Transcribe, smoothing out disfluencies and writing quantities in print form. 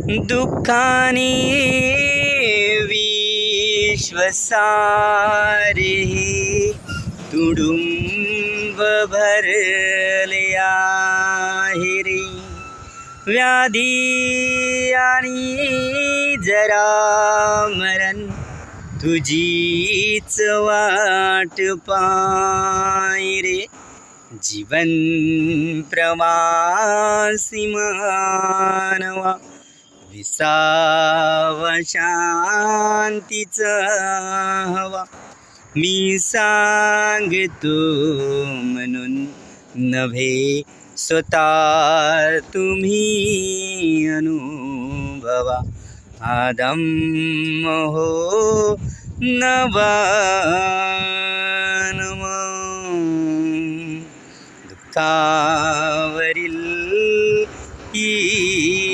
दुःखाने विश्वसारे तुडुंब भरले आहे रे. व्याधी आणि जरा मरण तुझीच वाट पाय रे. जीवन प्रवासी मानवा विसावा शांतीच हवा. मी सांगतो म्हणून नव्हे स्वतः तुम्ही अनुभवा. आदम हो नवा